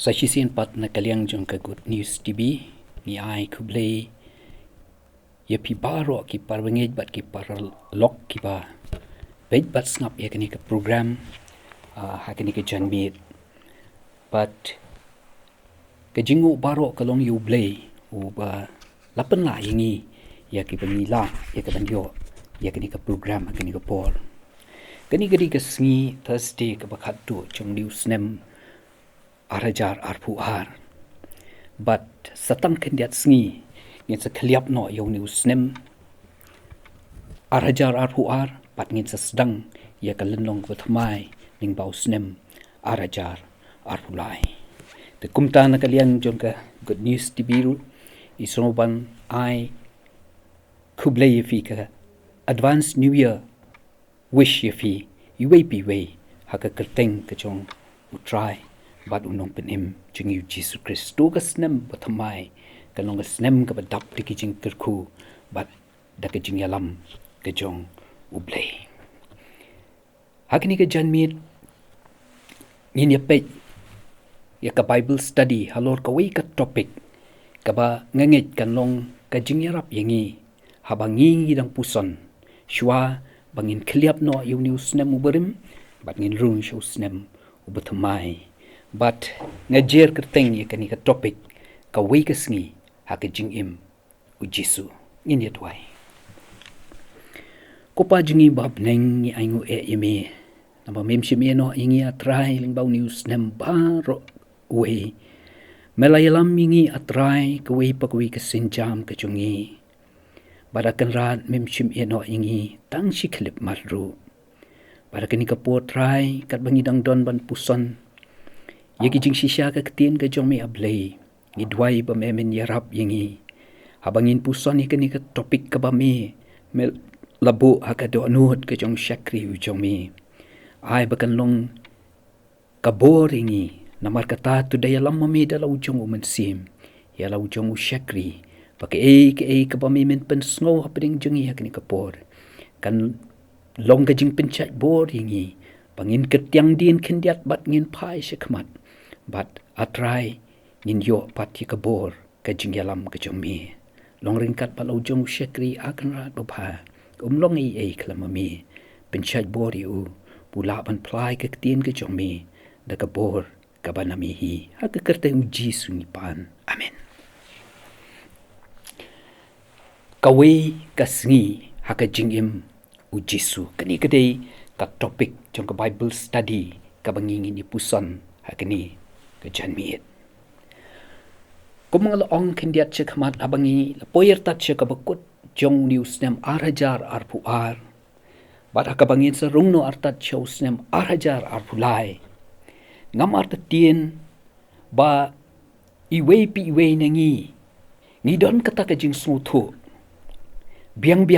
Sa sisian pat na kaliang jong ka Good News TV ni ai U Blei Un baroh ki parwengej bat ki parlok ki ba bait bat snap ya kini ke program hakini ke janmiet bat ke jingu baroh kalong U Blei U ba lapan la ingi ya ki banila ya ke banyo ya kini ke program hakini ke pol kini ke Sngi Thursday ke bakat tu jong news nem arajar arpuar but satang kendiat Sngi ngin sa keliap no yo news nem arajar arpuar pat ngin sa sedang ya kalenlong betmai ning bau snem arajar arpulai te kumta na kalian jong ka Good News di biru isoban ai U Blei Un advance new year wish yefi UAP way haka kerteng ke jong utrai bat unong penim jingiu Jisu Kristo ka snem batmai kalong ka snem ka badap di kijing kyrkhu bat da ka jingialam ke jong U Blei hakini ka janmiet ngin ya pe ya ka Bible study halor Kawei ka topic ka ba ngeit kalong ka jingiarap yangi habangi ngidang puson shwa bangin kliap no yu news nem uberim bat ngin rung show snem ubetmai but ngajer kerteng ya kani ka topic Kawei ka Sngi haka Jingim u Jisu ngin yatwai kopa jingiasyllok hapdeng ni aingu yeme namba memshim no ingi atrai lingbau news nem baroh we melayalam ingi atrai Kawei Kawei ka senjam ka jongi barakan rat memshim no ingi tang si klip marru barakan ka potrai kat bangidang don ban puson yagi jing sisya ka ketien ka jong ablei ngidwai ba memen yarap yingi habangin puson ikani ka topik ka ba me labu haka do anut ka jong syakri u jong me ai bakan long kabor ingi namar kata tu daya lam me dalau jong Siem ya lau jong syakri pakai ke ba memen pen snow hapdeng jengi hakani kapor kan long ka jing penchat bor yingi pangin ketiang din kendiat bat ngin pai sekmat bat atrai ngin yo pat ki kabor ka jingialam ka jongmi long ringkat palau jong syakri akan rat babha long klamami penchat bor yu pula ban plai ka ketien ka jongmi da kabor ka banami hi hak kerte Jisu ni pan amen Kawei ka Sngi haka Jingim u Jisu kani kadai ka topik jong ka Bible study ka bangingin ni puson hakani ka janmiet kumang laong kendiat chekmat abangi poyer tat che ka bakut jong news nem arajar arpuar bat ka bangin sa rungno artat shows nem arajar arpulai ngam artatien ba iwe nangi ngidon kata ka jing suthu biang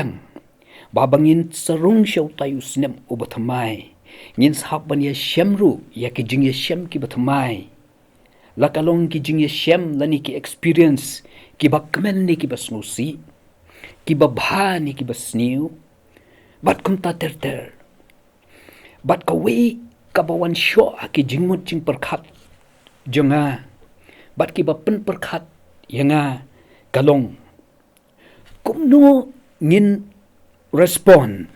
babangin sarung show tayu snem ubatmai ngin sahab ban ya syemru ya ki jingiasyem ki batmai lakalong ki jingiasyem lani ki experience ki bakmen ni ki basnusi ki babha ni ki basniu bat kumta terter bat Kawei kabawan syo ki jingmut jing perkhat jonga bat ki bapen perkhat yanga kalong kumno ngin respond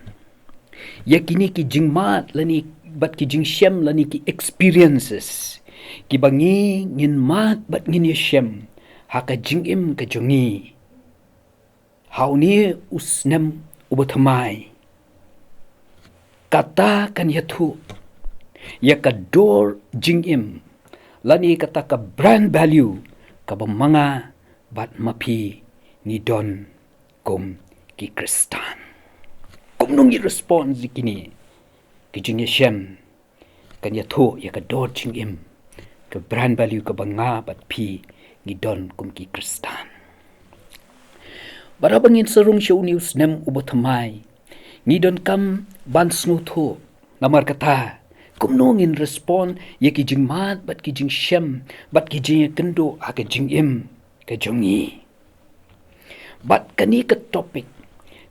yakini ki jingmat lani bat ki jingshem lani ki experiences ki bangi ngin mat bat ngin yeshem haka jingim ka jongi hauni usnem ubathamai kata kan yathu yakador jingim lani kata ka brand value ka bamanga bat mapi ni don kum ki kristan kumnong i-response kini ki jingiasyem kan yatho yakador jingim ka brand value ka banga bat pi ni don kum ki kristan barabangin sarung show news nem ubathamai ni don kam ban snutho namar kata kumnongin respond yaki jingmat bat ki jingshem bat ki jingkendo aka jingim ka jongi bat kani ka topic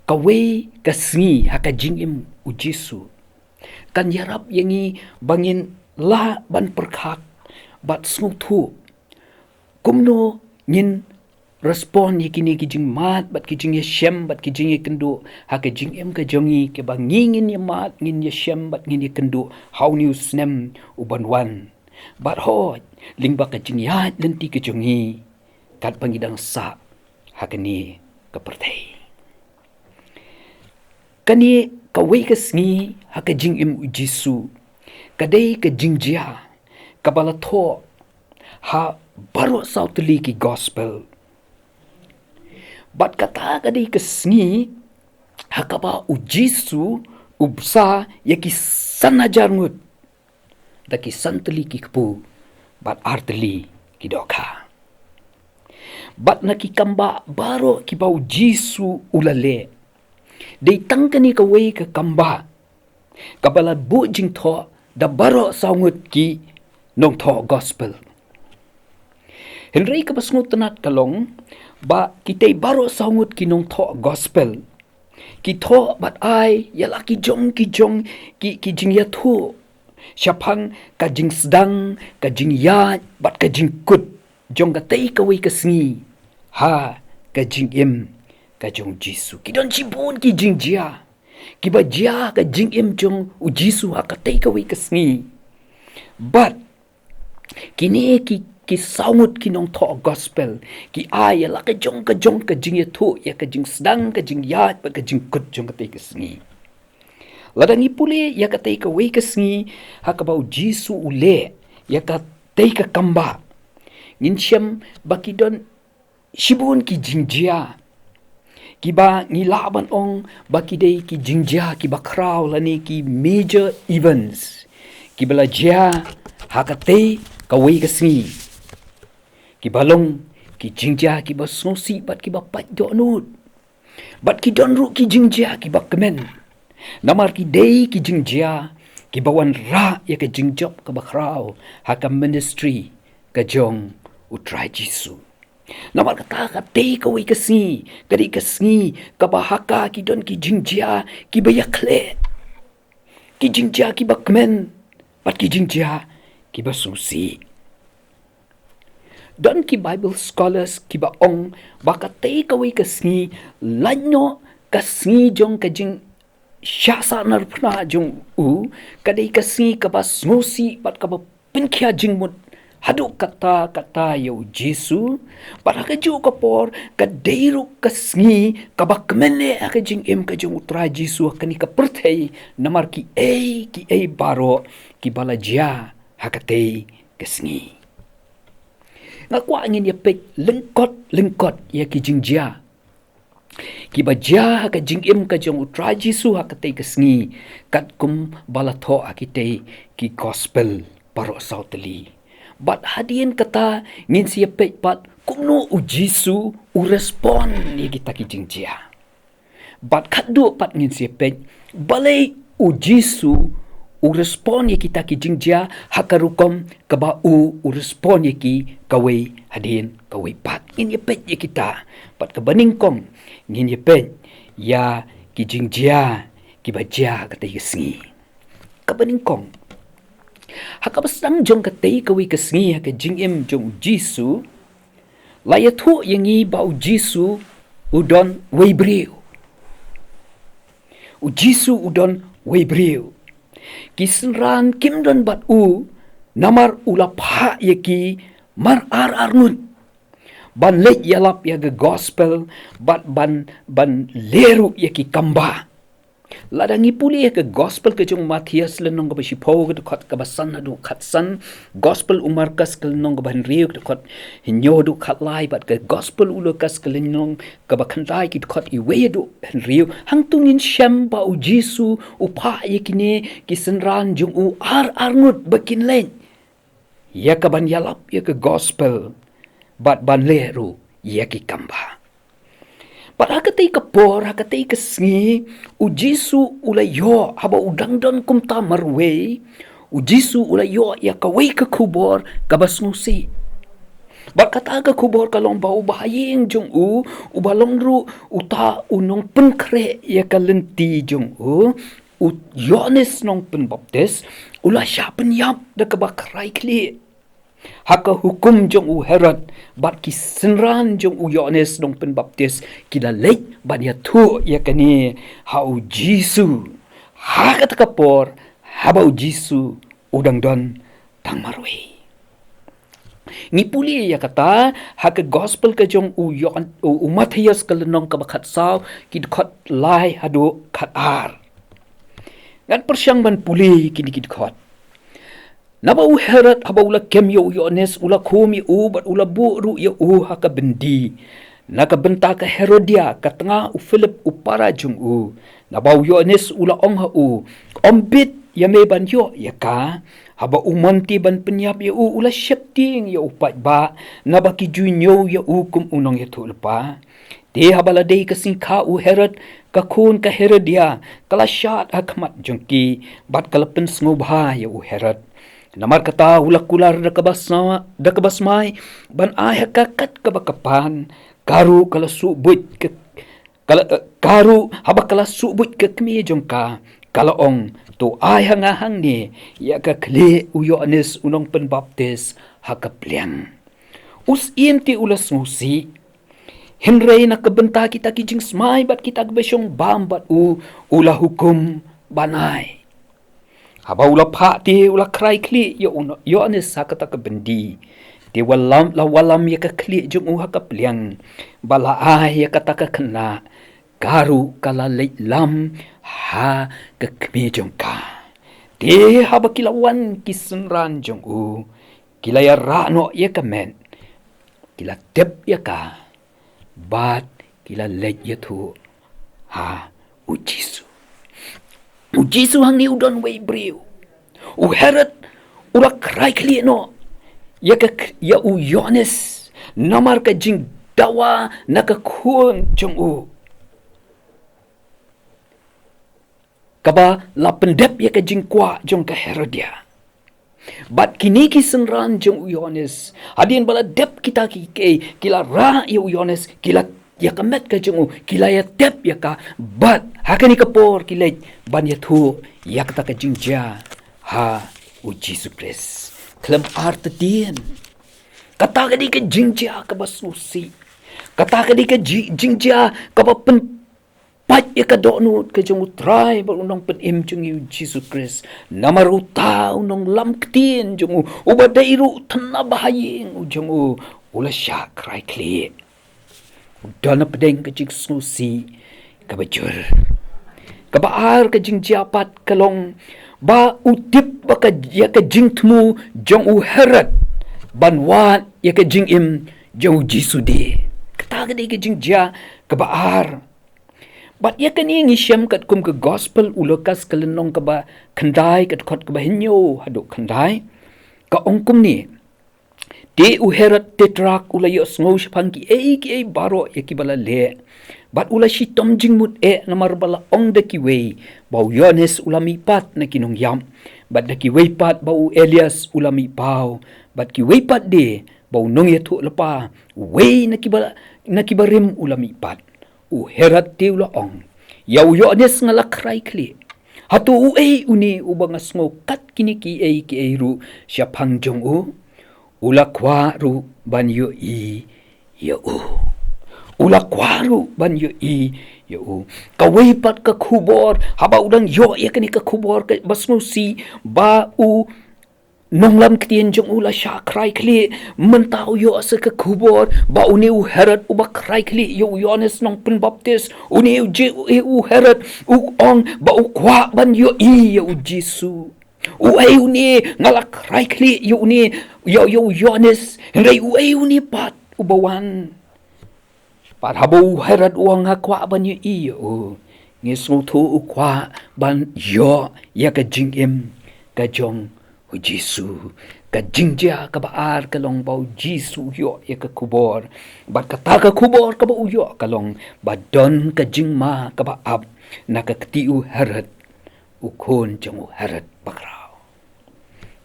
Kawei ka Sngi haka Jingim u Jisu kan yarap yangi bangin la ban perkhat bat sngu thu kumno ngin respon ye kini ki jing mat bat ki jing ye shem bat ki jing ye kendu ha ke jing em ke jongi ke bang ngin ye mat ngin ye shem bat ngin ye kendu how new snem uban wan bat ho ling ba ke jing ya lenti ke jongi kat pangidang sa ha ke ni ke pertai kani Kawei ke Sngi ha ke jing em Jisu kadai ke jingjia kabala tho ha baroh sautli ki gospel bat kata kadai ke Sngi ha kaba Jisu ubsa yaki sanajar ngut daki santli ki kpu bat artli ki doka bat naki kamba baroh ki bau Jisu ulale dei tangkani Kawei ke kamba kabala bu jing tho da baroh saungut ki nong tho gospel Henry ka basngut tenat kalong ba kitay baroh saungut ki nong tho gospel ki tho bat ai yala ki jong ki jing ya thu syapang ka jing sedang ka jing ya bat ka jing kut jong ka tay Kawei ke Sngi ha ka jing im ka jong Jisu ki don cibun ki jing jia ki ba jia ka jing im jong Jisu ha ka tay Kawei ke Sngi but kini ki saungut ki nong tho gospel ki ai la ka jong ka jing ya thu ya ka jing sedang ka jing ya ba ka jing kut jong ka tay ke Sngi ladangi pule ya ka tay Kawei ke Sngi ha ka bau Jisu ule ya ka tay ka kamba ngin syam baki don shibun ki jing jia kiba ngilaban ong baki dei ki jingjia ki bakraw lani ki major events kibala jia hakatei Kawei ke Sngi kibalong ki jingjia ki basnosi bat ki bapat donut bat ki donru ki jingjia ki bakmen namar ki dei ki jingjia ki bawan ra ya ke jingjob ke bakraw haka ministry ke jong utrai Jisu namar kata katei Kawei ke Sngi kadi ke Sngi kabahaka ki don ki jingjia ki bayakle ki jingjia ki bakmen pat ki jingjia ki basusi don ki Bible scholars ki ba ong bakatei Kawei ke Sngi lanyo ke Sngi jong ke jing syasa narpna jong kadai ke Sngi ka basnosi pat ka pinkhia jingmut haduk kata yo Jisu para ka ju kapor ka deiru ka Sngi ka bakmene ka jing em ka jung utra Jisu ka ni ka perthei namar ki ei baroh ki balajia hakatei ka Sngi ngakwa ngin ya pek lengkot ya ki jingjia ki bajia ka jing em ka jung utra Jisu hakatei ka Sngi kat kum balatho akitei ki gospel baroh sautli bat hadien kata ngin siapek pat kumno Jisu respon ni kita ki jingjia bat khadu pat ngin siapek balai Jisu respon ni kita ki jingjia hakarukom kaba respon ni ki Kawei hadien Kawei pat ngin yapek ye kita pat kabaningkom ngin yapek ya ki jingjia ki bajia kata ke Sngi kabaningkom hakabasang jong katei Kawei ke Sngi ha ke jingim jong Jisu laya thu yangi bau Jisu udon weibriu Jisu udon weibriu kisenran kimdon bat namar ulapha yaki mar arnut ban lek yalap ya ke gospel bat ban leru yaki kamba ladangi puli ke gospel ke jong Matthias lenong ke sipo ke dekat ke basan adu khatsan gospel umarkas ke lenong ke ban riu ke dekat hinyo du khat lai bat ke gospel ulokas ke lenong ke bakandai ke dekat iwe du riu hang tungin syam ba Jisu upha yakine kisenran jong arnut bakin len ya ke ban yalap ya ke gospel bat ban leru ya ki kamba pat hakatei kapor hakatei ke Sngi Jisu ulayo haba udang don kumta marwe Jisu ulayo ya Kawei ke kubor kabasnusi bat kata ke kubor kalong bau bahayeng jong ubalong ru uta unong penkre ya kalenti jong Yohanes nong penbaptis ula sya penyap da kabakrai kli haka hukum jong u Herod bat ki senran jong u Yohanes nong penbaptis kila leit ban ya tu ya kani hau Jisu haka takapor habau Jisu udang don tang marwe ngipuli ya kata haka gospel ka jong u Matthias kalenong ka bakat saw kid khot lai hadu khat ar ngan persyang ban puli kini kid khot naba u Herod haba ula kem yo Yohanes ula khomi u bat ula bu ru ya u haka bendi naka bynta ka Herodia ka tengah u Philip u para jong u naba u Yohanes ula ong ha u ombit ya me ban yo ya ka haba umanti ban penyap ya u ula syepting ya upat ba naba ki junyo ya u kum unong ya tu lepa de haba ladei ka singka u Herod ka khun ka Herodia kala syat hakmat jongki bat kala pen sngewbha ya u Herod namar kata ula kular da kabasmai ban ai hakakat ka bakapan karu kala subut ke karu haba kala subut ke kmi jongka kala ong tu ai hangahang ni ya ka kle u Yohanes unong penbaptis hakapliang us inti ulas ngusi henrei na kabenta kita kijing smai bat kita gbesyong bambat u ula hukum banai haba ula phati ula krai kli ya Yohanes hakata ka bendi ti walam ya ka kli jung u hakapliang bala ai ya kata ka kena karu kala lam ha ke kmi jong ka de haba kilawan kisenran jong u kila ya rano ya kamen kila tep ya ka bat kila lej ya tu ha u Jisu hang ni udon wei briu u Herod ula krai kli no ya u Yohanes namar ka jing dawa naka khun jong u kaba la pendep ya ka jingkwa jong ka Herodia bat kini ki senran jong Yohanes adin bala dep kita ki kila ra ya Yohanes kila ya kamet ka jong kila ya dep ya ka bat hakani kapor kila ban ya thu ya kata ka jingja ha u Jisu Christ klem artedien kata ka di ka jingja ka basusi kata ka di ka jingja ka pen pat ya ka donut ka jong utray bal unong penim jong yu Jisu Christ namaru tau nong lam ktin jong ubadairu tanabahaying jong ula syak krai kli udana pedeng ka jing susi ka bajur ka baar ka jing japat kalong ba utip ba ka ya ka jing tmu jong u Herod banwan ya ka jingim jong Jisu de kata ka di ka jing ja ka baar bat ya kani ngisyam kat kum ke gospel ulokas kalenong ka ba kandai kat khot ka ba hinyo hadu kandai ka ongkum ni de u Herod tetrak ula yo sngo shapang ki ei baroh ya ki bala le bat ula shitom jingmut namar bala ong de ki wei bau Yohanes ula mi pat na kinong yam bat de ki wei pat bau Elias ula mi pau bat ki wei pat de bau nong ya thu lepa wei na ki barim ula mi pat u Herod te ula ong yau Yohanes ngala krai kli hatu u uni ubang sngo kat kini ki ru syapang jong u ula kwaru ban yu ula kwaru ban yu kawei pat ka khubor haba udang yo ya kani ka khubor ka basngo si ba u nonglam ktien jong ula sha krai kli mentau yo asa ka khubor ba uni u Herod uba krai kli yo Yohanes nong penbaptis uni u Herod u ong ba u kwa ban yo u Jisu u uni ngala krai kli yo uni yo Yohanes rei u uni pat ubawan pat habu Herod uang ha kwa ban yo ngesmu thu u kwa ban yo ya ka jingim ka jong u Jisu ka jingja ka baar kalong bau Jisu yo ya ka kubor bat kata ka kubor ka bau yo kalong badon ka jingma ka ba ab na ka ktiu Herod u khon jong u Herod bakrao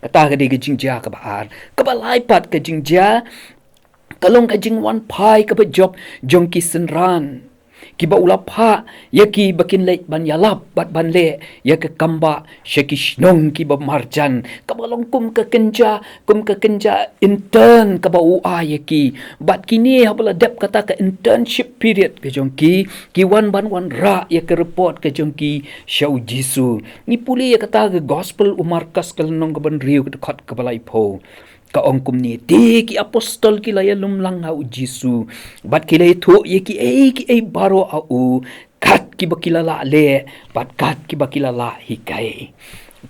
kata ka di ka jingja ka baar ka ba laipat ka jingja kalong ka jing wan pai ka ba job jong ki senran Kiba ulapha yaki bakin leit ban yalap bat ban le ya ke kamba shaki shnong kiba marjan kabalong kum ke kenja intern kaba ua yaki bat kini habala dep kata ke internship period ke jongki ki wan ban wan ra ya ke report ke jongki shau Jisu ni puli ya kata ke gospel umarkas kalnong ke ban riu ke dekat kabalai po ka ongkum ni ki apostol ki laya lumlang hau Jisu bat ki lay thu ye ki ai baroh au kat ki bakilala le bat kat ki bakilala hikai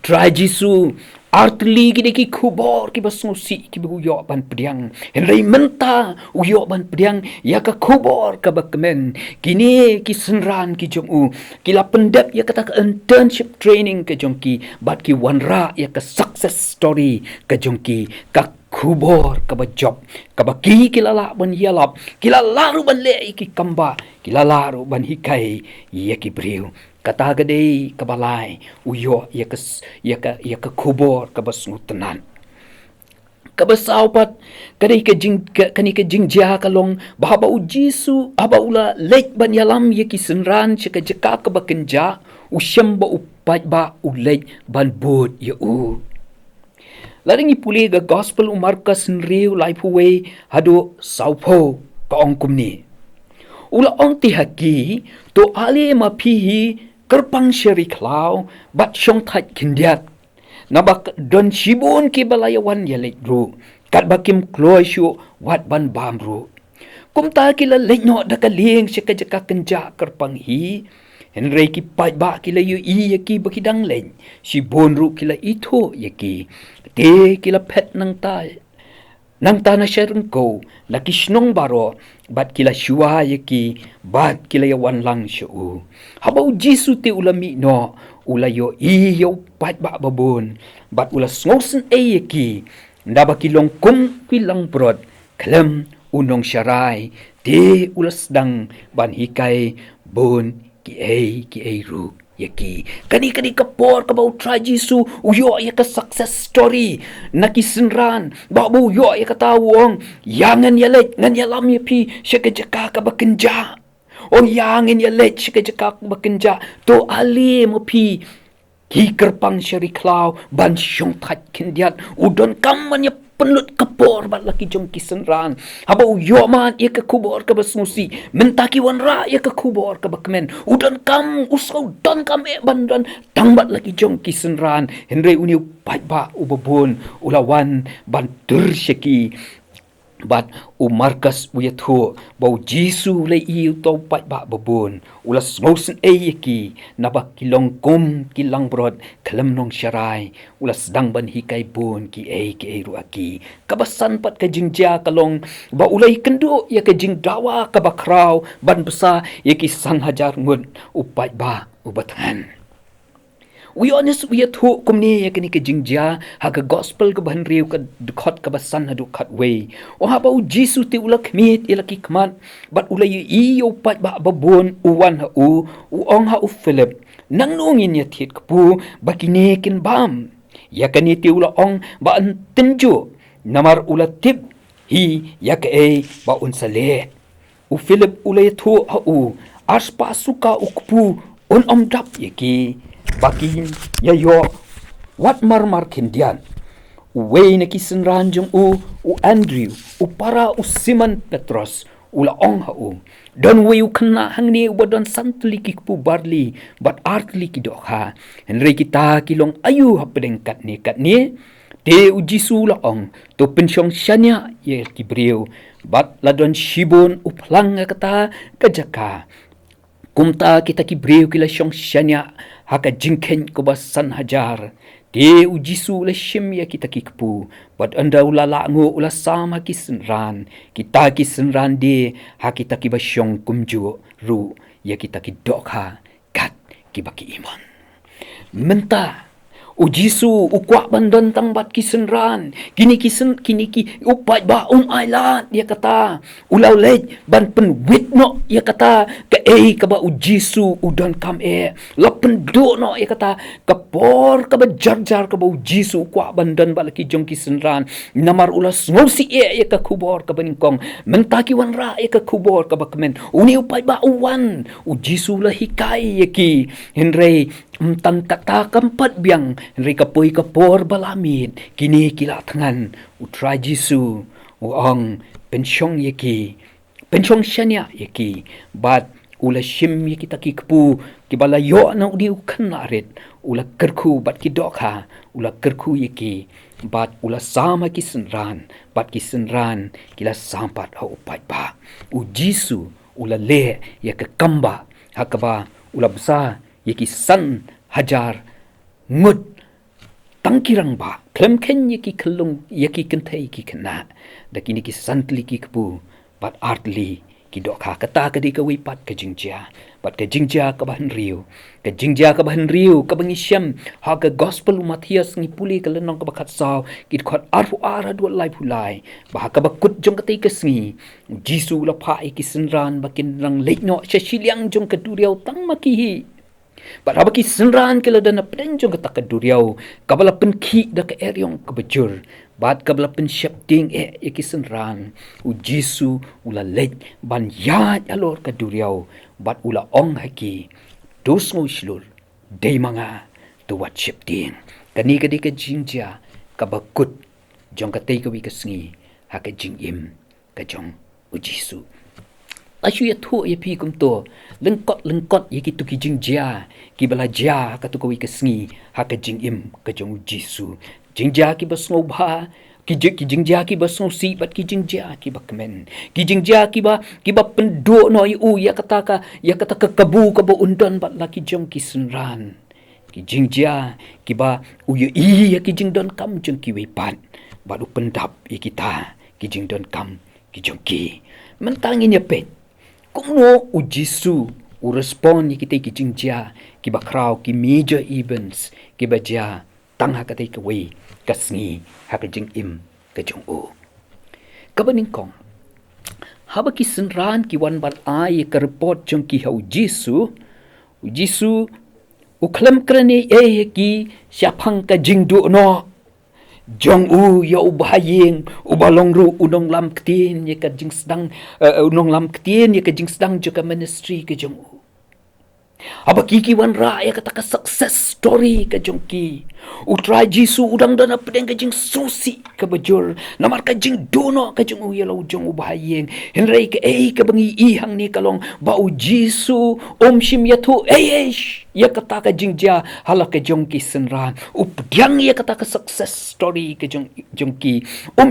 try Jisu artli ki khubor ki basngusi ki buyo ban pdiang henry menta uyo ban pdiang ya ka khubor ka bakmen kini ki senran ki jomu ki la pendep ya kata ka internship training ke jongki bat ki wanra ya ka success story ke jongki ka khubor ka ba job ka ba ki kilala ban yalap kilala ru ban le ki kamba kilala ru ban hikai ya ki briu kata gede kabalai uyo ya ka khubor ka basnutenan kabasaupat kadai ke jingjia kalong bahaba u Jisu aba ula lek ban yalam ye ki senran cheka jeka ka bakenja usyam ba upat ba ulek ban bot ya u laring ipuli ga gospel umarkas nriu laipuwe hado saupo ka ongkum ni ula ong ti haki to ali mapihi kyrpang syari klau bat syong tat kindiat nabak don shibun ki balayawan yalek ru kat bakim kloy syu wat ban bam ru kumta kila lekno dakaling syaka jaka kenja kyrpang hi henry ki pai ba kila yu i yaki bakidang len shibun ru kila ito yaki te kila pet nang na syareng ko laki shnong baro bat kila syua yaki bat kila yawan lang syu habau Jisu te ulami no ulayo iyo pat ba babon bat ulas ngosen yaki ndaba kilong kum kilang brod klem unong syarai te ulas dang ban hikai bon ki ai ru yaki kani kapor ka bau try Jisu uyo ya ka success story nakisenran babu yo ya ka tawong yangan ya lek ngan ya lam ya pi syaka jaka ka bakenja on yangan ya lek syaka jaka ka bakenja to ali mo pi ki kyrpang syari klau ban syong tat kindiat udon kamman ya penlut kapor bat laki jong kisenran haba uyo man ya ka kubor ka basmusi mentaki wan ra ya ka kubor ka bakmen udan kam usau dan kam bandan tangbat laki jong kisenran henry uniu pat ba ubabon ulawan ban tersyaki bat umarkas uyatho bau Jisu le iu to pat ba babon ulas ngosen yaki nabak kilong kum kilang brod kalem nong syarai ulas dang ban hikai bon ki ru aki kabasan pat ka jingjia kalong ba ulai kendo ya ka jingdawa ka bakraw ban besa yaki sang hajar ngun upat ba ubatan honest uyatho kumni yakini ke jingjia ha ka gospel ka ban riu ka dekat ka basan hadu Kawei o ha ba u Jisu te ulak mit ilaki kman bat ulai iyo pat ba babon uwan ha u ong ha u Philip nang nungin ya thit kapu bakine kin bam yakani te ula ong ba an tenjo namar ula tip hi yak ba unsale u Philip ulai tho ha u aspa suka ukpu on omdap yaki bakin yayo wat marmar kindian uwe na kisenran jong u Andrew u para u Simon Petros ula ong ha u don we u kena hangni u badon santli kikpu barli bat artli kidokha henry kita kilong ayu hapdeng katni te u Jisu la ong to pensyong syanya ye kibriu bat ladon shibon u phlang kata kajaka kumta kita kibriu kila syong syanya haka jingken ko basan hajar de u Jisu le shim ya kita kikpu bat anda ulala ngo ula sama kisenran kita kisenran de ha kita kibasyong kumju ru ya kita kidokha kat kibaki iman menta U Jisu ukwak bandan tangbat kisenran kini ki upai ba ailat dia kata ulau lej ban pen witno dia kata ke kaba u Jisu udan kam lapen do no dia kata kapor kaba jar kaba u Jisu ukwak bandan ba laki jong kisenran namar ulas ngosi ia ka kubor kaba ningkong mentaki wan ra ka kubor kaba kemen uni upai ba uwan u Jisu la hikai ki henrei tan kata kampat biang henrei kapoi kapor balamit kini kila tangan utrai Jisu uang pensyong yeki pensyong syanya yeki bat ula shim yeki taki kepu kibala yo na udi ukan larit ula kyrkhu bat kidokha ula kyrkhu yeki bat ula sama kisenran bat kisenran kila sampat ha upai ba u Jisu ula le ya ke kamba hakaba ula besar yeki san hajar ngut tangkirang ba klemken yeki kelung yeki Kynthei ki kena dakini ki santli ki kepu bat artli ki dokha kata kadi Kawei pat ke jingjia pat ke jingjia ka bahan riu ke jingjia ka bahan riu ka bangi syem ha ke gospel Matthias ngi puli ke lenong ka bakat saw ki khot arfu ara dua lai pulai ba ka bakut jong katai ke sngi Jisu la pha ki senran bakin rang leitno syashiliang jong ka duriau tang makihi But habaki senran kala dana penjong kata kaduriau kabala penki da ka eryong kabajur bat kabala pen hapdeng yaki senran u Jisu ula lej ban yat halor kaduriau bat ula ong haki dos ngo Shlur dei manga tu wat hapdeng kani kadi ka jingjia kabakut jong katai kawi ka sngi ha ka jingim ka jong u Jisu Asyu ya thu ya pi kum to lengkot ya ki tu ki jingjia ki belajar ka tu Kawei ka sngi ha ka jingim ka jong Jisu jingjia ki basngewbha ki jingjia ki basngsi bat ki jingjia ki bakmen ki jingjia ki ba pendo no u ya kata ka kabu ka ba undan bat la ki jong ki senran ki jingjia ki ba u ya ki jingdon kam jong ki wepan bat u pendap ya kita ki jingdon kam ki jong ki mentangin ya pet Kuno u Jisu u respon kita ki jingjia ki bakrau ki major events ki baja tang ha katai Kawei ka sngi ha ka jingim ka jong u ka baningkong haba ki senran ki wan bat ai ka report jong ki ha u Jisu u klam krane ki siapang ka jingdu no jong u ya u bahayeng u balong ru unong lam ktien ya ka jing sedang unong lam ktien ya ka jing sedang juga ministry ke jong u aba kiki wan ra ya kata ka success story ka jong ki u try Jisu udang dana pedeng ka jing susi ka bajur namar ka jing dono ka jong u ya lau jong u bahayeng henrei ka ka bangi ihang ni kalong ba u Jisu shim ya thu ya kata ka jingjia hala ka jong ki senran u pdiang ya kata ka success story ka jong ki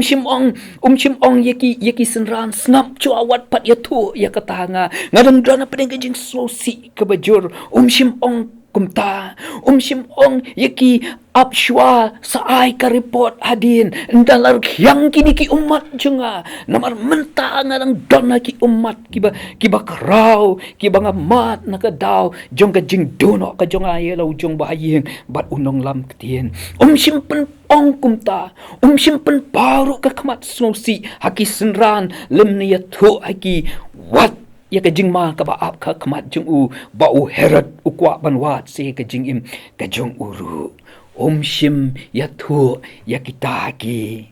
shim ong ya ki senran snap chu awat pat ya thu ya kata ngadang dana pedeng ka jing susi ka bajur shim ong kumta shim ong yaki apshwa saai ka report hadin ndalar yang kini ki umat junga namar menta ngarang dona ki umat kiba krau kiba ngamat nakadaw jong ka jing dono ka jong ayaw jong bahayeng bat unong lam ktien shim pen ong kumta shim pen baru ka kamat snosi haki senran lemni ya thu haki wat ya ka jingma ka ba ap ka kamat jong u ba u herod u kwa banwat se ka jingim ka jong uru shim ya thu ya kita ki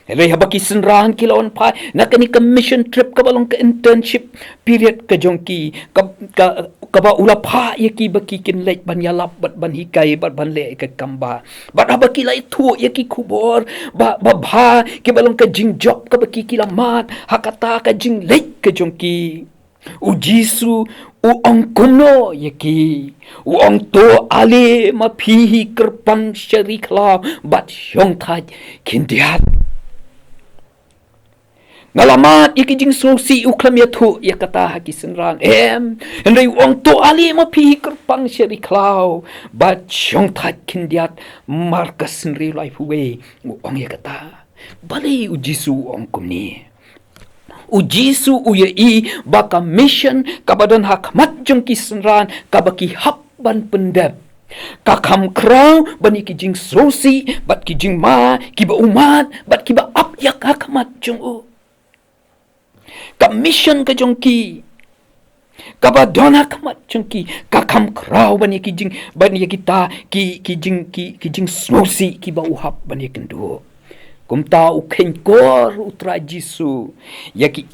hele habaki senran kilon pa nakani ka mission trip ka balong ka internship period ka jong ki ka ba ula pha ya ki baki kin lek ban yalap bat ban hikai bat ban le ka kamba bat habaki lai thu ya ki kubor ba bha ki balong ka jing job ka baki kilamat hakata ka jing lek ka jong ki u Jisu u ong kuno yaki u ong to ale ma pihi kyrpang syarikla bat syong thaj kindiat ngalamat iki jing sosi u klam ya thu ya kata haki senran endai u ong to ale ma pihi kyrpang syarikla bat syong thaj kindiat markas nri life way u ong ya kata bali u Jisu ong kumni u Jisu u baka mission kabadan hakmat jong kisenran kabaki hap ban pendep Kakam krau bani ki jing sosi bat ki jing ma ki ba umat bat ki ba ap yak hakamat jong u. Commission ke jong ki kaba dona kamat jong ki kakam krau bani ki jing bani kita ki jing sosi ki ba uhap bani kendo. Kum tau ken kor utra Jisu ya ki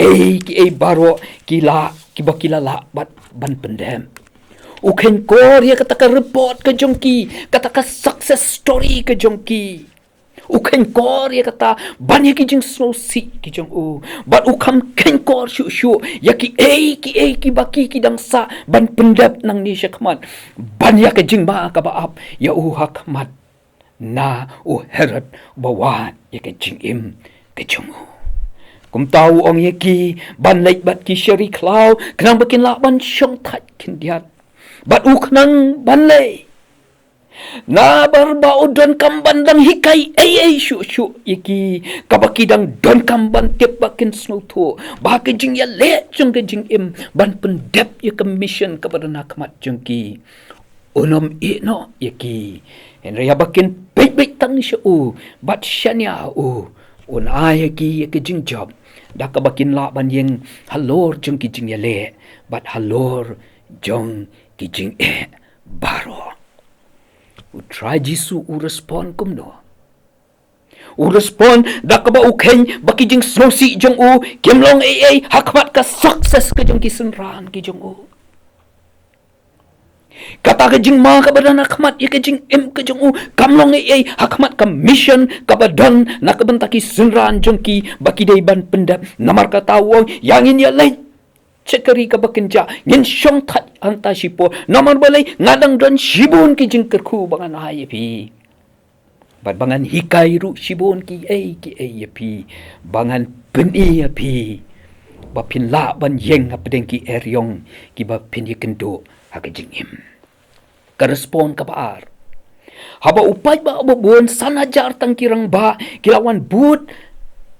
baroh ki ba la bat ban pendem. Uken kor ya kata ka report ke jongki, kata ka success story ke jongki. Uken kor ya kata banyak ki jeng sosi ki jong u. But ukam ken kor syu ya ki baki ki dangsa ban pendap nang ni syakmat. Banyak ke jeng ba ka baap ya u hakmat na u herat bawan ya ke jingim ke jong u. Kum tahu ong ya ki ban lait bat ki syari klau kenang bakin la ban syong tat kin diat. Bat uknang banlay na barbao don kamban dang hikai syu iki kabakidang don kamban tip bakin snoto baka jing ya le jung ke jing im ban pendep ya commission kepada nakmat jungki unom no yaki henry bakin baik tang syu bat syania un ayaki ya jing job dak bakin la ban yang halor jungki jing ya le bat halor jong ki jing baroh. U try Jisu u respond kum no. U respond dak ba u ken baki jing sosi jong u kemlong hakmat ka success ke jong ki senran ki jong u. Kata ke jing ma ka badan hakmat ya ke jing ke jong u kamlong hakmat ka mission ka badan nak bentaki senran jong ki baki dai ban pendap namar ka tawong yang in ya lain cekeri ka bakenja ngin syong tat anta sipo nomor balai ngadang don sibun ki jing kyrkhu bangan ayepi bat bangan hikai ru sibun ki yepi bangan peni api bapin la ban yeng hapdeng ki eryong ki bapin yekendo hak jingim ka respon ka baar haba upai ba buon sanajar tang kirang ba kilawan but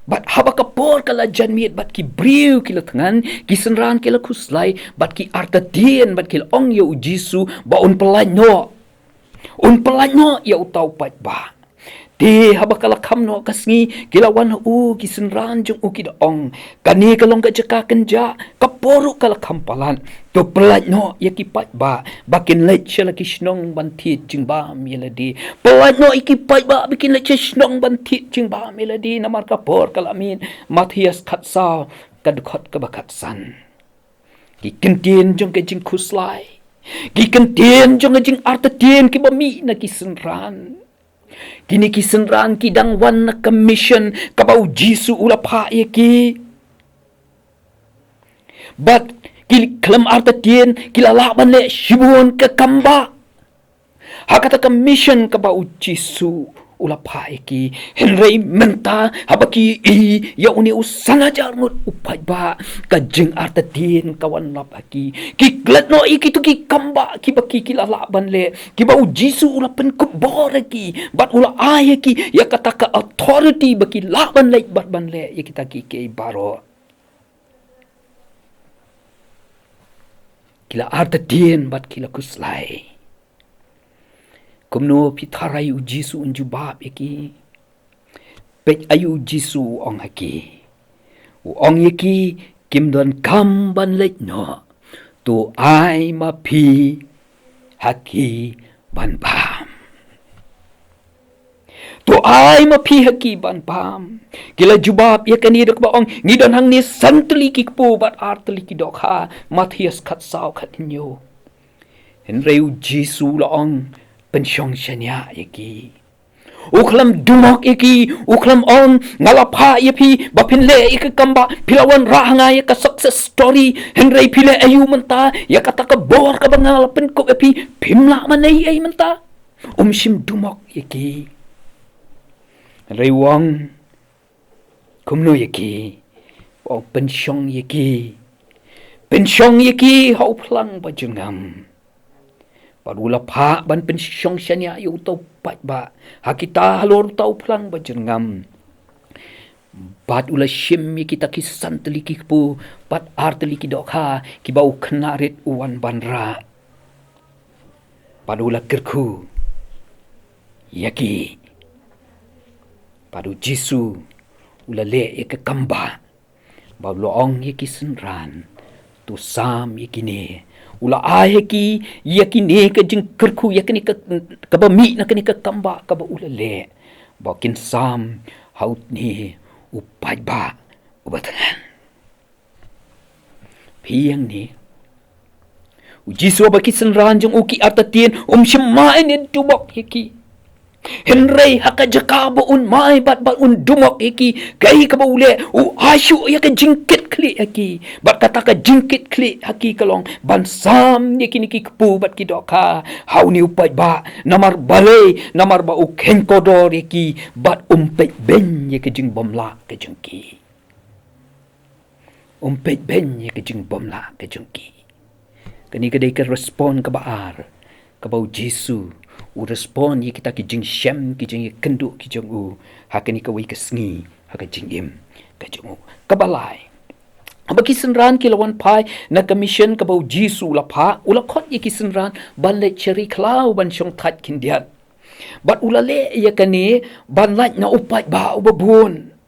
bat haba kapor kala janmiet bat ki briu kila tangan ki senran kila kuslai bat ki artatien bat kila ong ya Jisu ba un pelai no ya utau pat ba ti haba kala kam no kasngi kila wan ki senran jong ki ong kani kalong ka jaka kenja kaporu kala kampalan to pelai no ya ki pat ba bakin leit shala ki snong bantit jing ba meladi pelai no iki pat ba bikin leit snong bantit jing ba meladi namar kapor kala min Mathias khatsa kadkhot ka bakatsan ki kentien jong ke jing kuslai ki kentien jong ke jing artatien ki bami na ki senran kini ki senran ki dang wan na commission kabau Jisu ulapha ye ki bat ki kelam artatien ki lalaban le shibun ke kamba hakata commission kabau Jisu ulapha ye ki henry menta habaki ya uni usana jarngut upai ba ka jing artatien kawan lapaki ki glat no iki tu ki kamba ki baki ki lalaban le ki bau Jisu ulapan kubor ki bat ula ay ki ya kata ka authority baki laban le bat ban le ya kita ki ke baroh kila artatien bat kila kuslai kumno pitharai u Jisu unjubab iki pek ayu Jisu ong haki u ong iki kimdon kamban lek no tu ai ma pi haki ban pam tu ai ma pi haki ban pam kila jubab ya kani dok ba ong ngidon hang ni santli ki pu bat artli ki dok ha Mathias khat saw khat nyo henry u Jisu la ong pensyong syania iki uklam dumok iki uklam on ngalapha yepi bapin le ik kamba pilawan rahanga ya ka success story henry pile ayu menta ya kata ka bor ka bangal pen ko epi pimla manai ay menta sim dumok iki henry wang kumno iki o pensyong iki hau plang bajungam padula pha ban pensyong syania yu tau pat ba hakita halor tau plang bajengam bat ula shim kita kisan teliki pu pat arteli ki dokha ki bau knarit uwan banra Padula kyrkhu yaki. Padu Jisu ula le yaki kamba. Bau loong yaki senran. Tu sam yaki ne. Ula ayaki yaki ne ke jing kyrkhu yaki ne ke kaba mi na ke kamba kaba ula le. Bau kin sam haut ni upai ba ubatan. Piyang ni Jisu baki senran jong uki atatien shimai ni dumok hiki. Henry haka jakabo un mai bat dumok hiki. Kai kaba ule asyu ya ke jingkit kli haki. Bat kata ka jingkit kli haki kalong bansam ni kini kepu bat kidoka. Hau ni upai ba namar balai namar ba ukhen kodor hiki bat umpet ben ya ke jing bomla ke jengki. Umpet ben ya ke jing bomla ke jengki. Kani kadai ke respon ke baar ke bau Jisu u respon ye kita ki jing syem ki jing kendu ki jong u hakani Kawei ke Sngi haka Jingim ke jong u ke balai abaki senran ki lawan pai na commission ke bau Jisu la pha ula khot ye ki senran ban le cheri klau ban shong that kin diat bat ula le ye kani ban lait na upai ba ubabun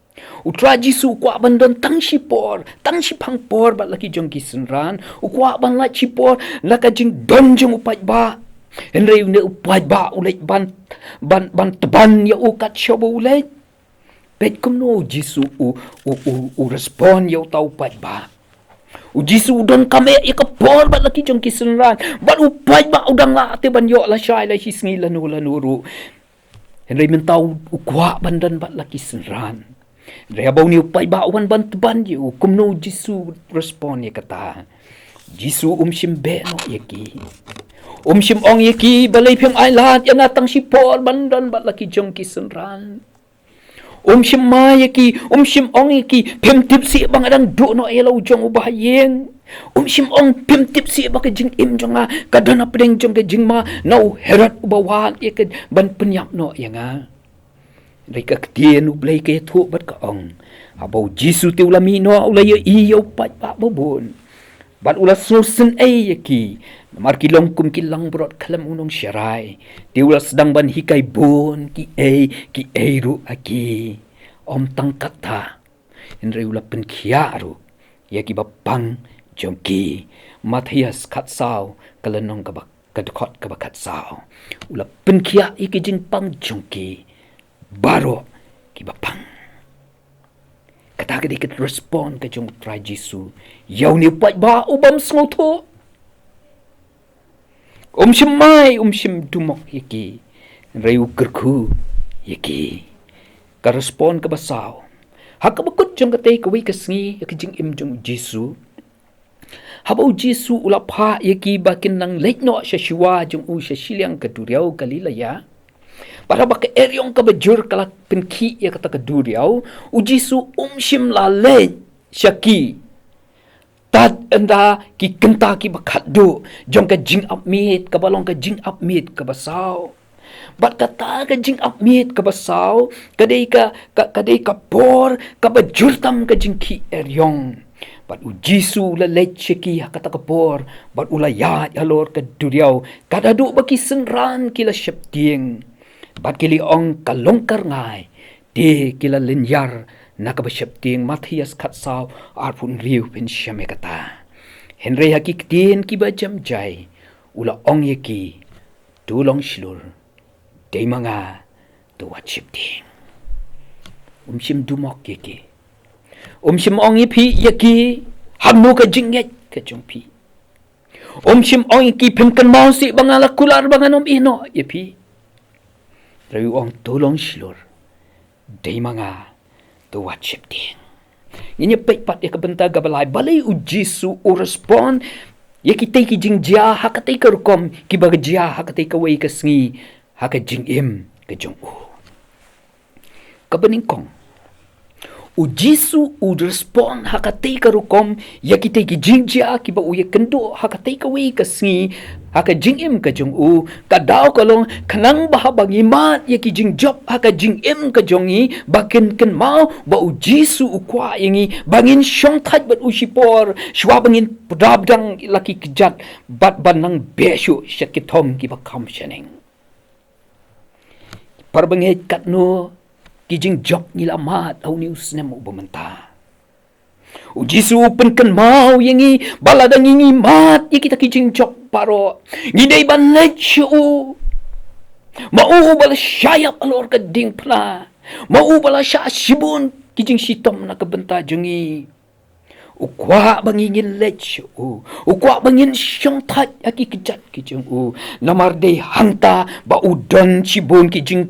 Utra Jisu kwa bandon tang shipor, tang shipang por bat laki jong kisenran, ukwa ban la chipor laka jing don jong upai ba. Henry ne upai ba ulet ban teban ya ukat shobo ulet. Bet kumno Jisu u respon ya tau upai ba. Jisu don kame ya kapor bat laki jong kisenran, bat upai ba udang la te ban yo la syai la Sngi lanuru. Henry mentau ukwa bandan bat laki senran. Rea bau ni upai ba wan ban yu kumno Jisu respon ye kata Jisu shimbe no yeki shim ong yeki balai phang ai lat yang atang sipor bandan bat laki jong kisenran shim ma yeki shim ong yeki phem tip si bang adang do no elo jong ubayeng shim ong phem tip si ba ke jing im jonga kadana hapdeng jong ke jingma no herat ubawan ye ke ban penyap no yanga Rika ketien U Blei ke thu bat ka ong. Abau Jisu te ulami no ula ye I yo pat pa babon. Bat ula sosen ai yaki. Namar kilong kum kilang brot kalam unong syarai. Te ula sedang ban hikai bon ki ai ru aki. Om tang kata. Henry ula penkia ru. Yaki bapang jongki. Mathias kat sao kalanong kabak kadukot kabakat sao. Ula penkia iki jing pang jongki. Baroh kiba phang kata ke diket respon ke jong try Jisu yau ni pat ba ubam sngoto shimai shim dumok yaki reu kyrkhu yaki ka respon ke basau hak bakut jong kate Kawei ke Sngi ke Jingim jong Jisu habau Jisu ula pha yaki bakin nang leitno shashwa jong u shashiliang kaduriau kalilaya para baka eryong kabajur kalak penki ya kata keduriau Jisu shim la le syaki tad enda ki kenta ki bakat do jong ka jing janmiet ka balong ka jing janmiet ka basau bat kata ka jing janmiet ka basau kadai ka por ka bajur tam ka jing ki eryong bat Jisu la le syaki kata ka por bat ulayat halor ka duriau kadadu baki senran kila hapdeng Bat kili ong kalongkar ngai di kila linyar nakabasyapting Mathias katsau arpun riu pen syame kata Henry haki ketien kiba jam jai ula ong yeki tulong Shlur day mga tuwat syapting shim dumok yeki shim ong yeki hamnu ka jinget ka jongpi shim ong yeki pimkan mausi bangalakular banganom ino yepi Rayu ong tulong Shlur day mga tuwat syapting. Ini pat ya kebenta gabalai balai Jisu u respon ya kita ki jingjia hakatay karkom ki bagajia hakatay Kawei ke Sngi haka Jingim ke jong u. Kabaningkong U Jisu u respon hakatei karukom yakitei ki jingjia ki ba u yakendo hakatei Kawei ka Sngi haka Jingim ka jong u kadau kalong kanang baha bangi mat yaki jingjop haka Jingim ka jongi bakin ken mau ba u Jisu u kwa yangi bangin syong thaj bat u shipor shwa bangin pdabdang laki kejat bat banang besyu syakitom ki ba kam shaneng parbangit katno kijing job nilamat au ni usnem ubamanta u Jisu penken mau yangi baladang ingi mat ye kita kijing job paro ngidai ban lechu mau bala syayap alor keding pla mau bala sya sibun kijing sitom na kebenta jengi u kwa bangingin lechu u kwa bangin syong that aki kejat kijing namar dei hanta ba udon sibun kijing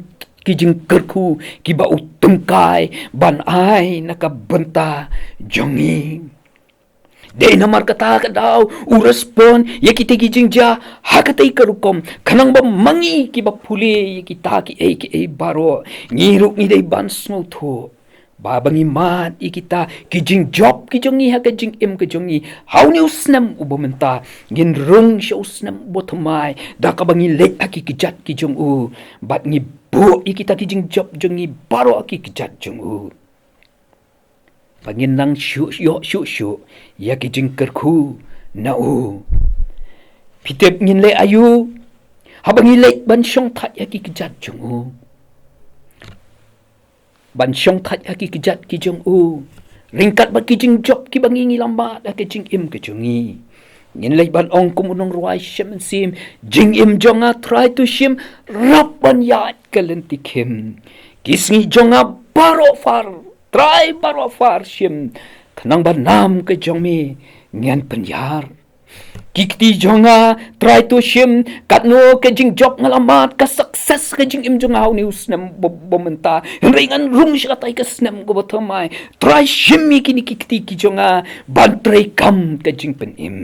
kyrkhu ki ba utungkai ban ai nakabenta jongi de namar kata kadau u respon ye kita gijingja hakatai karukom kanang ba mangi ki ba phule ye kita ki baroh ngiruk ni dei ban smotho ba bangi mat ikita kijing job kijongi haka jingim kijongi hauni usnam ubamenta ngin rung sya usnam botamai da ka bangi lek aki kijat kijong u bat ngi bo ikita kijing job jongi baroh aki kijat jong u bangin nang syu ya kijing kyrkhu na u pitep ngin le ayu habangi lek ban syong that aki kijat jong u ban syong that aki kejat ki jong u ringkat ba ki jing job ki bangi ngi lambat aki jing im ke jongi ngin lai ban ong kumunong ruai Shlur Manik Syiem jingim jonga try to Syiem rap ban yat kalentikim kisngi jonga baroh far try baroh far Syiem kanang ban nam ke jongmi ngan penyar kikti jonga try to Syiem katno ke jing job ngalamat ka sukses ke jing im jonga ni usnam bomenta ringan rung syatai ke snam go botamai try Syiem kini kikti ki jonga ban try kam ke jing pen im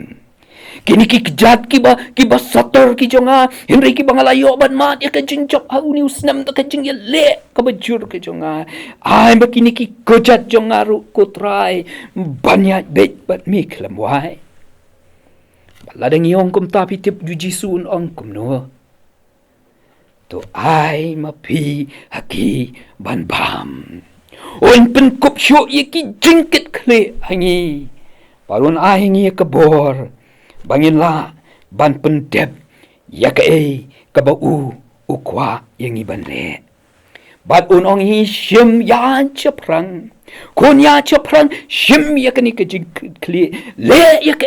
kini ki kejat ki ba sator ki jonga henry ki bangalayo ban mat ya ke jing job ni usnam ta ke jing ya le ka bajur ke jonga ai ba kini ki kejat jonga ru ko try banyak bet bat mi klamwai ladang iong kum tapi tip ju Jisu ong kum no to ai ma pi haki ban bam on pen kup syo ye ki jingkit kle hangi parun ai ngi kabor bangin la ban pen dep ya ka ka ba u kwa yang ban le bat un ong hi Syiem ya chaprang kon ya chaprang Syiem ya kani ke jing kli le ya ka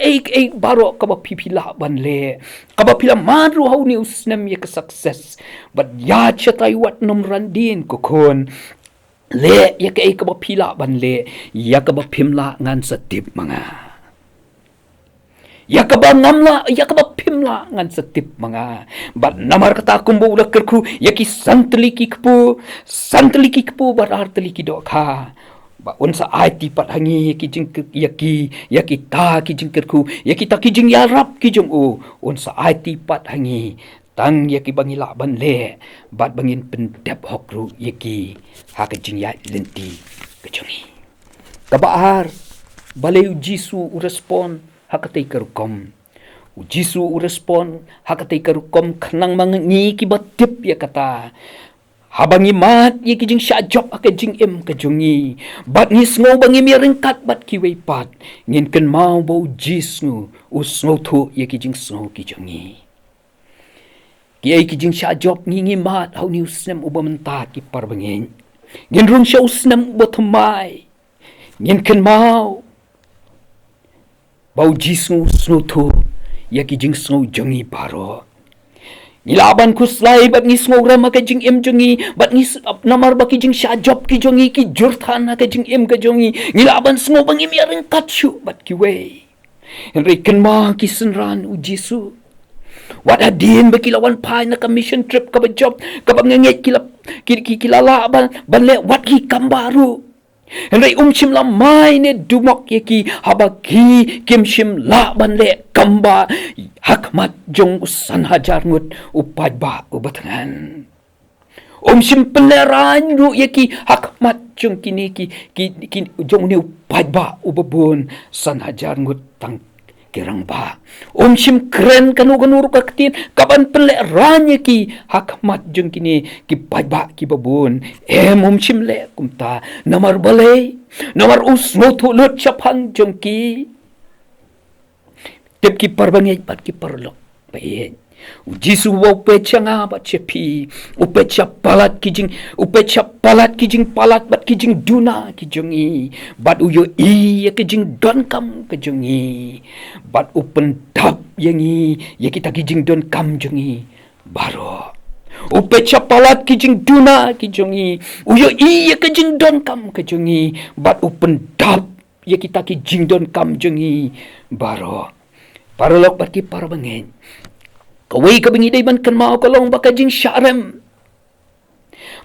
baroh ka ba pipila ban le ka ba pila madru hau ni usnam ya ka success bat ya chatai wat nom randin ko kon le ya ka ba pila ban le ya ka ba pimla ngan satip manga ya ka ba ngamla ya ka ba pimla ngan setip manga bat namar kata kumbo ula kyrkhu ya ki santli ki kpu bat artli ki dokha ba unsa ai tipat hangi ki jing ya ki ta ki jing kyrkhu ya ki ta ki jing yarap ki jong u unsa ai tipat hangi tang ya ki bangila ban le bat bangin pendep hokru ya ki ha ki jing ya lenti kejongi kabar baleu Jisu u respon hakatai karukom u Jisu u respon hakatai karukom kanang mangi ki batip ya kata habangi mat ye ki jing sya job aka jing im ka jongi bat ni sngo bangi mi ringkat bat ki wei pat ngin ken mau bo Jisu u sngo thu ye ki jing sngo ki jongi ki ai ki jing sya job ngi mat hau ni usnem ubamenta ki parbangin ngin rung sya usnem botamai ngin ken mau bau Jisu sngo thu ya ki jing sngo jongi baroh nilaban kuslai bat ni sngo rama ka jing im jongi bat ni namar ba ki jing sya job ki jongi ki jurthan ka jing im ka jongi nilaban sngo bangi mi ringkat syu bat ki wei henry ken ma ki senran u Jisu wat adin ba kilawan pai na ka mission trip ka ba job ka ba ngeit kilala ban le wat ki kambaru henry Syiem la mai ne dumok yeki habaki kim Syiem la ban le kamba hakmat jong usan hajar ngut upaj ba ubatangan Sim peleran ru ki hakmat jong kini ki jong ni upadba ubabun san hajar ngut tang kirang ba. Sim keren kanu kaktin kaban peleran ki hakmat jong kini ki padba ki babun. Sim le kumta namar balay namar usmotu lut syapang jong ki. Tep ki parbangay pat ki parlok bayen. Jisu wa upecha nga bat K.J.P upecha palat kijing palat bat kijing duna kijongi bat uyo i ya kijing don kam kijongi bat upen dap yangi ya kita kijing don kam jongi baroh upecha palat kijing duna kijongi uyo i ya kijing don kam kijongi bat upen dap ya kita kijing don kam jongi baroh paralok bat ki parbangen Kawei ka bingi day man kan mao kalong baka jing syarem.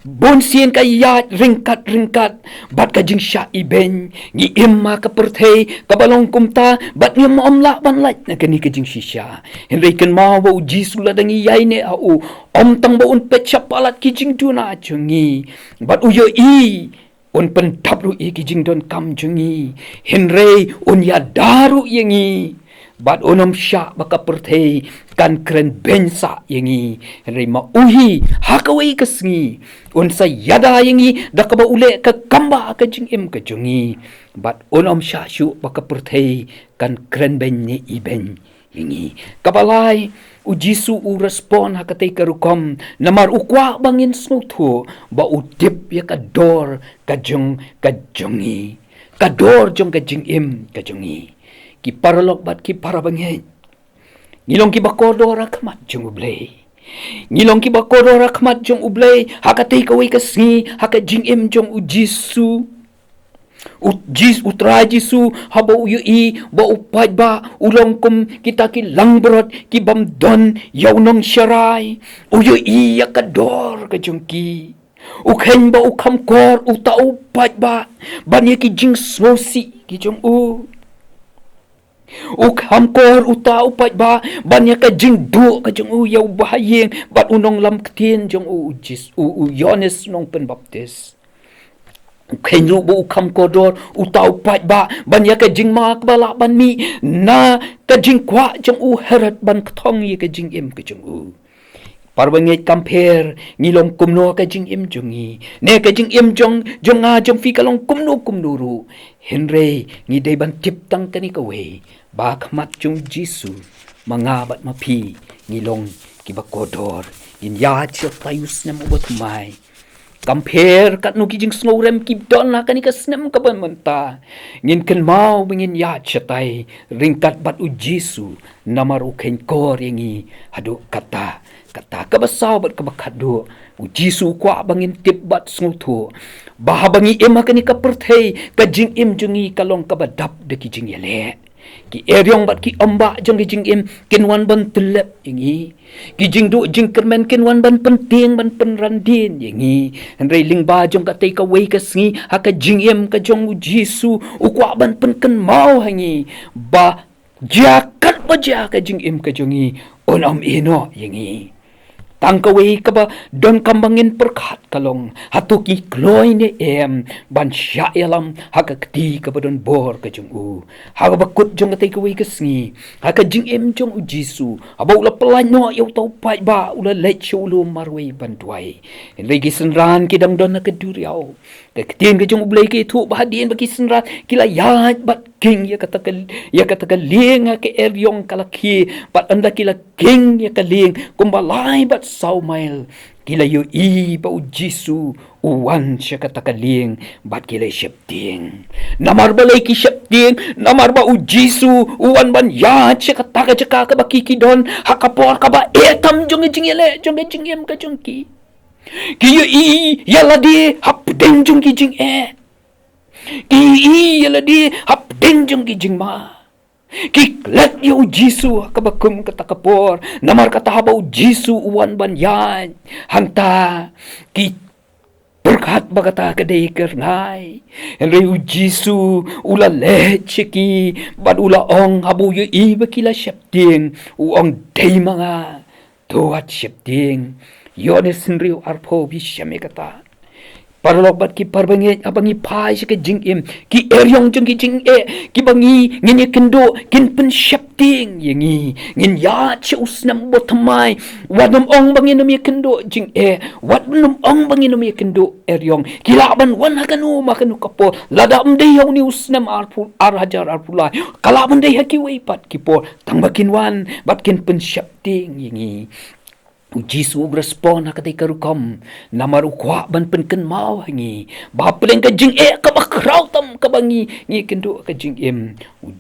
Bon sien ka yat ringkat bat ka jing sya iben ngi imma ka perthei ka balong kumta bat ngi omla ban lait na kani ka jing shisha. Henry kan mao wa Jisu la dangi yai ne au om tang ba un pet palat ki jing duna chungi bat uyo i un pen tabru i ki jing don kam chungi Henry un ya daru yangi bat onom sya baka perthei kan keren bensa yangi Henry mauhi hakawai kesngi un sa yada yangi dakaba ule ka kamba ka jingim ka jungi bat onom sya syu baka perthei kan keren ben ni iben yangi kabalai u Jisu u respon hakatei karukom namar ukwa bangin smuthu ba udip ya ka dor ka jong ka jungi ka dor jong ka jingim ka jungi ki paralok bat ki parabangay. Ngilong ki bakodo rakmat jong U Blei. Ngilong ki bakodo rakmat jong U Blei. Hakatei Kawei kasngi haka jingim jong u Jisu. Utra Jisu haba uyu i ba upad ba ulong kum kita ki langbrot ki bamdon yawnong syarai. Uyu i yakador ka jong ki. Ukhen ba ukam kor uta upad ba banya ki jing smosi ki jong u. Hamkor uta upat ba banyak ka jingdu ka jong u yaw bahayeng bat unong lam ktien jong u Yohanes nong penbaptis kenru bu hamkodor uta upat ba banyak ka jingma kbala ban mi na ka jingkwa jong u herat ban ktong ye ka jingim ka jong u parbanget kamper ngilong kumno ka jingim jongi ne ka jingim jong fi kalong kumno ru Henry ngidai ban tip tang kani Kawei bakmat jong Jisu mangabat mapi ngilong kibakodor in ya chil tayus nem ubot mai kamper kat no kijing snowrem kibdon na kani kasnem ka ban manta ngin ken mau bingin ya chatai ringkat bat u Jisu namar u ken kor yangi hadu kata kabasaw bat kabakado u Jisu kwa bangin tip bat snutho bahabangi ema kani kaperthei ka jingim jongi kalong kabadap de kijing yale ki eryong bat ki amba jong ki jingim kinwan ban telep yangi ki jingdu jingkermen kinwan ban penting ban penrandin yangi Henry lingba jong ka tei Kawei kasngi haka jingim ka jong u Jisu u kwa ban penken mau hangi ba jakat ba ka jingim ka jongi onam ino yangi tang Kawei kaba don kambangin perkat kalong hatuki kloy ni ban sya yalam haka kti kaba don bor ka jong u haka bakut jong ka Kawei kasngi haka jingim jong u Jisu aba ula pelan no yaw tau pai ba ula leit syulu marwei banduai lagi senran kidang don na keduriaw ka ktien ka jong U Blei ki tu bahadien bagi senran kila yat bat king ya kata ling ke eryong kalaki bat anda kila king ya kaling kumbalai bat saumail kila yu i ba u Jisu uwan siya katakaling bat kila syepting namar balay ki syepting namar ba u Jisu uwan ban yat siya kataka jaka ka bakikidon hakapor ka ba etam jong jingyele jong jingyem ka jong ki yu i yaladi hapdeng jong ki jing ki yaladi hapdeng jong ki jing ma kiklet yu Jisu kabakum katakapor namar katahabaw Jisu uwan banyan hanta ki berkat bagata kadai kerngai Henry u Jisu ula leche ki bad ula ong habu yu iba kila syepting uong day mga tuat syepting Yones Riu Arpo Bishame kata. Parlobat ki parbanget abangi pai ke jingim ki eryong jeng ki jing ki bangi ngin kendo kin pen shapting yangi ngin ya che usnam botamai wadum ong bangi no mi kendo jing wadum ong bangi no mi kendo eryong kilaban wan hakanu makanu kapo ladam de yaw ni usnam arhajar arpulai kalaban de haki weipat kipo tangbakin wan batkin pen shapting yangi Jisu respon hakatai karukom namar ukwa ban penken mau hangi bapeleng ka jing ka bakrau tam ka bangi ngi kendo ka jing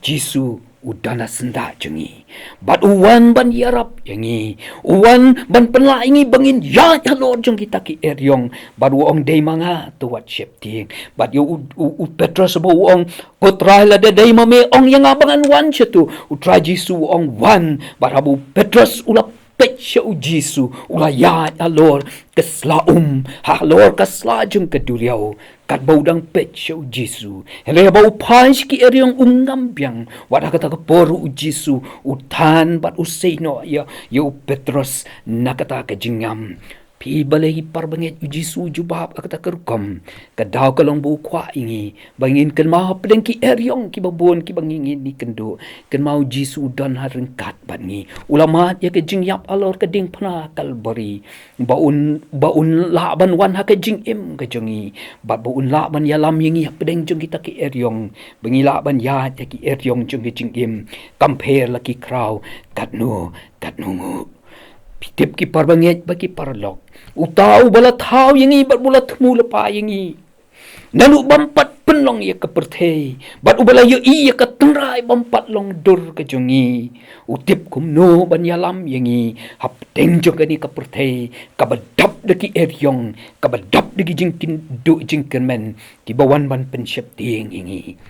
Jisu udana senda jengi bat uwan ban yarap yangi uwan ban penla ingi bangin ya halor jeng kita ki eryong bat uong dei manga tuat shepting bat yo u Petrus bo uong putra la de dei mame ong yang abangan wan chetu utra Jisu ong wan bat abu Petrus ulap Pecah Jisu ulayat halor keslaum halor keslajung keduriau kat baudang pecah Jisu hele bau pais ki eryong ngambyang wadah kata keporu Jisu utan bat useino ya Petrus nakata ke jingam pi balai parbanget Jisu jubab akata kerukom kadau kalong bu kwa ingi bangin ken mau pedeng ki eryong ki babon ki bangingin ni kendo ken mau Jisu dan harengkat bangi ulama ya ke jingiap alor ke ding pana kalbari baun laban wan ha ke jingim ke jongi baun laban ya lam yingi pedeng jong kita ki eryong bangi laban ya ki eryong jong ki jingim compare laki kraw katnu pitip ki parbanget bagi parlok utau bala thau yangi bat bula thmu lepa yangi nalu bampat penlong ya ke perthei bat ubala yo ya ke tengrai bampat long dur ke jongi utip kumno ban yalam yangi hapdeng jong ni ke perthei kabadap deki eryong kabadap deki jingkin du jingkermen ki bawan ban pensyap ting yangi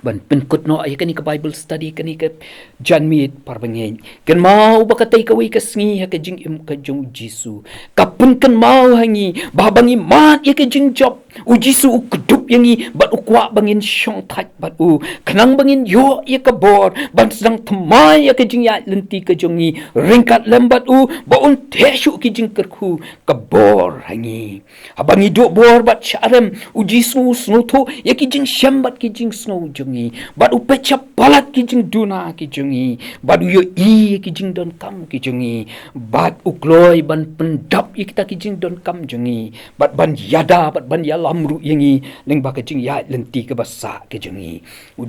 ban penkut no ay kani ka Bible study kani ka janmiet parbangen kan mau bakatai Kawei ka Sngi ha ka Jingim ka jong Jisu kapun kan mau hangi babangi mat ya ka jing job Jisu ukudup yangi bat ukwa bangin syong tat bat kanang bangin yo ya ka bor ban sedang temai ya ka jing ya lenti ka jongi ringkat lembat baun tesu ki jing kyrkhu ka bor hangi abangi do bor bat syarem Jisu snuto ya ki jing syambat ki jing snow jongi bat upecap balat ki jing duna ki jongi bat yo ki jing don kam ki jongi bat ukloi ban pendap kita ki jing don kam jongi bat ban yada bat ban yalamru yangi leng ba ka jing ya lenti ke basa ke jongi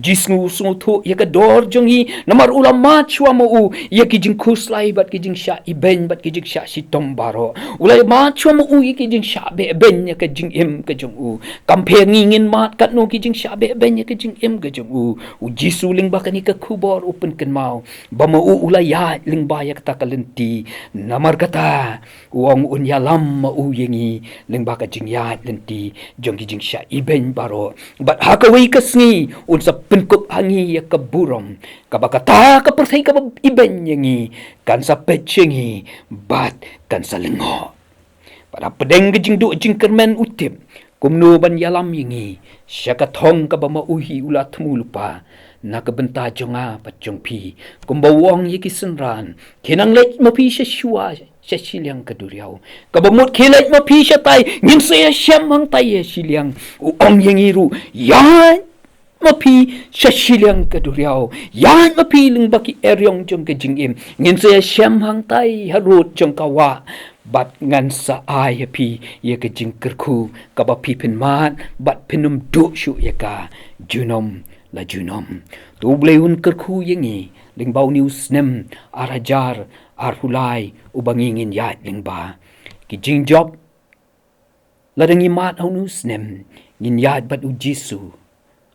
Jisu snuto ya ka dor jongi namar ulama chwa mo ya ki jing kuslai bat ki jing sha iben bat ki jing sha sitom baroh ulai ma chwa mo ya ki jing sha be ben ya ka jing ka jong kampe ngingin mat kat no ki jing sha be ben ya ka jing ka jong Jisu ling ba kani ka kubor open kan mau ba mo ulaya ling ba ya kata kalenti namar kata uang ya lam ma yangi ling ba ka jing ya lenti jong ki jing sha iben baroh bat ha Kawei ka Sngi sa penkuk hangi ya ka burom ka ba kata ka perthai ka iben yangi kan sa pechengi bat kan sa lengo pada pedeng ke jing du jing kermen utip kumno ban yalam yangi syaka thong ka ba mauhi ulat thmu lupa na ka bynta jonga pat jong pi kumbawong yiki senran kinang let mapi syashua syashiliang kaduriau ka bamut kilet mapi syatai ngin saya syam hang tai syiliang ong yangiru ya mapi syashiliang kaduriau ya mapi ling baki eryong jong ke jingim ngin saya syam hang tai harut jong kawa bat ngan sa ai happy ye ke jing kyrkhu ka ba pi pen mat bat penum du shu ye ka junom tu U Blei Un kyrkhu yengi ling bau news nem arajar arhulai ubangingin yat ling ba ki jing job ladangi mat au news nem ngin yat bat Jisu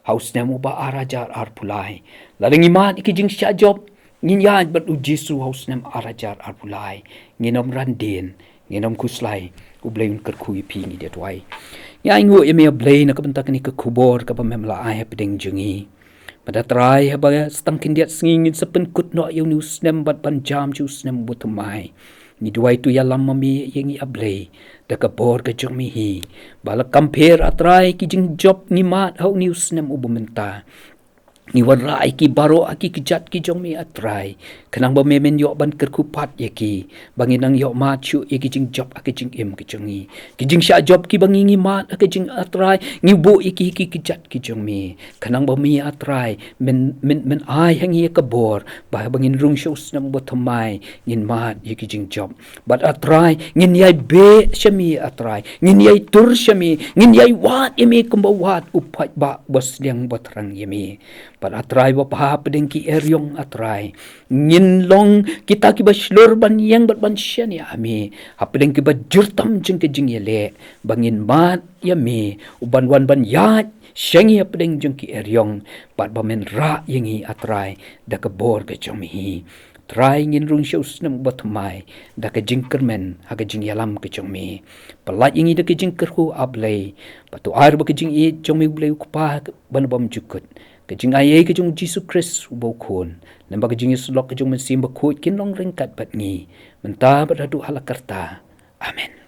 haus nem uba arajar arhulai ladangi mat ki jing sha job ngin yat bat Jisu haus nem arajar arhulai nginom randin nginom kuslai U Blei Un kyrkhu pi ngi detwai ya ingu eme blei na kabenta kani ka kubor ka pamemla ai hapdeng jungi pada trai haba stangkin diat sngingin sepen kut no yu news nem bat panjam chu nem butumai ni duai tu ya lam mami yengi ablei da ka bor ka jumi hi bala compare atrai ki jing job ni mat hau news nem ubumenta Ni warai ki baroh aki kejat ki jong mi atrai. Kenang ba memen yok ban kyrkhu pat ye ki. Banginang yok mat syu ye ki jing job aki jing im ki jongi. Ki jing sya job ki bangi ngi mat aki jing atrai. Ngi bo iki ki kejat ki jong mi. Kenang ba mi atrai. Men ai hangi ye kabor. Bah bangin rung syu snam bo thamai. Ngin mat ye ki jing job. But atrai. Ngin yai be syami atrai. Ngin yai tur syami. Ngin yai wat yami kumba wat. Upat ba bos liang batrang yami. But atrai ba hapdeng ki eryong atrai. Ngin long kita ki ba shlur ban yang ban syani ami. Hapdeng ki ba jurtam jeng ke jing yele. Bangin mat yami. Uban wan ban yat. Syengi hapdeng jeng ki eryong. But ba men ra yengi atrai. Da ke bor ke jomi. Try ngin rung syau snam batumai. Da ke jing kermen. Ha ke jing yalam ke jomi. Pelat yengi da ke jing kyrkhu ablei. Patu air ba ke jing it jomi blei kupa ban bam jukut. Ke jing ayai ke jong Jisu Kris ubau kun. Nambah ke jingiasyllok ke jong mensim bakut kin long ringkat bat ngi. Mentah beradu halakarta. Amen.